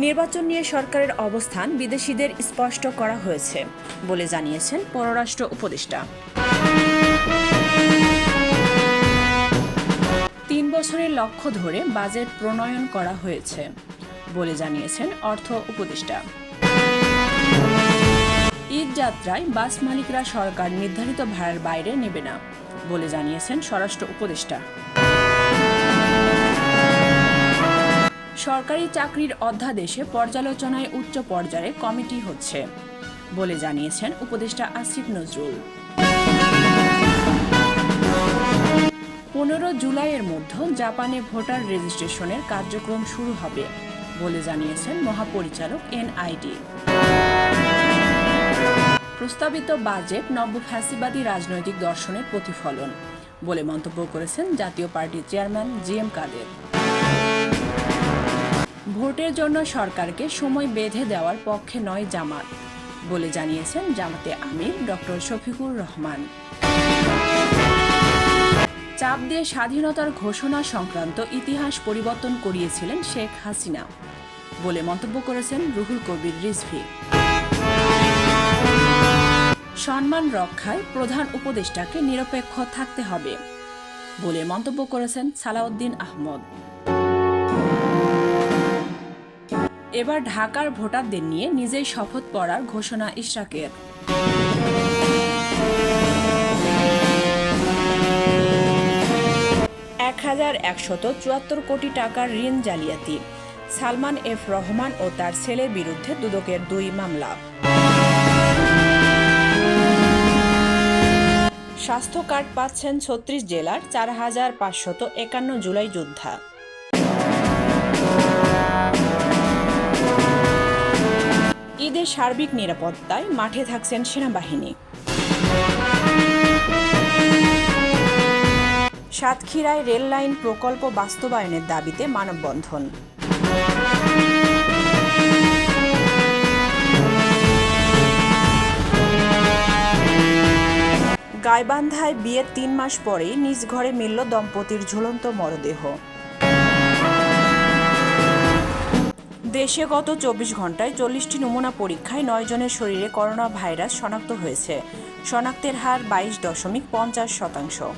নির্বাচন নিয়ে সরকারের অবস্থান বিদেশিদের স্পষ্ট করা হয়েছে বলে জানিয়েছেন পররাষ্ট্র উপদেষ্টা। ৩ বছরের লক্ষ্য ধরে বাজেট প্রণয়ন করা হয়েছে বলে জানিয়েছেন অর্থ উপদেষ্টা। ঈদ যাত্রায় বাস মালিকরা সরকার নির্ধারিত ভাড়ার বাইরে নেবে না বলে জানিয়েছেন স্বরাষ্ট্র উপদেষ্টা। সরকারি চাকরির অধ্যাদেশে পর্যালোচনায় উচ্চ পর্যায়ে কমিটি হচ্ছে বলে জানিয়েছেন উপদেষ্টা আসিফ নজরুল। 15 জুলাইয়ের মধ্যে জাপানে ভোটার রেজিস্ট্রেশনের কার্যক্রম শুরু হবে বলে জানিয়েছেন মহাপরিচালক এনআইডি। প্রস্তাবিত বাজেট নব্য ফ্যাসিবাদী রাজনৈতিক দর্শনের প্রতিফলন বলে মন্তব্য করেছেন জাতীয় পার্টির চেয়ারম্যান জিএম কাদের। ভোটের জন্য সরকারকে সময় বেঁধে দেওয়ার পক্ষে নয় জামাত বলে জানিয়েছেন জামাতে আমির ডক্টর শফিকুর রহমান। চাপ দিয়ে স্বাধীনতার ঘোষণা সংক্রান্ত ইতিহাস পরিবর্তন করিয়েছিলেন শেখ হাসিনা বলে মন্তব্য করেছেন রুহুল কবির রিজভী। সম্মান রক্ষায় প্রধান উপদেষ্টাকে নিরপেক্ষ থাকতে হবে বলে মন্তব্য করেছেন সালাউদ্দিন আহমদ। এবার ঢাকার ভোটারদের নিয়ে নিজেই শপথ পড়ার ঘোষণা ইশরাকের। $1,174 কোটি টাকার ঋণ জালিয়াতি, সালমান এফ রহমান ও তার ছেলের বিরুদ্ধে দুদকের 2 মামলা। স্বাস্থ্য কার্ড পাচ্ছেন 36 জেলার 4,551 জুলাই যোদ্ধা। ঈদের সার্বিক নিরাপত্তায় মাঠে থাকছেন সেনাবাহিনী। সাতক্ষীরায় রেল লাইন প্রকল্প বাস্তবায়নের দাবিতে মানববন্ধন। গাইবান্ধায় বিয়ের 3 মাস পরেই নিজ ঘরে মিলল দম্পতির ঝুলন্ত মরদেহ। দেশে গত 24 ঘন্টায় 40টি নমুনা পরীক্ষায় 9 জনের শরীরে করোনা ভাইরাস শনাক্ত হয়েছে। শনাক্তের হার 22.50%।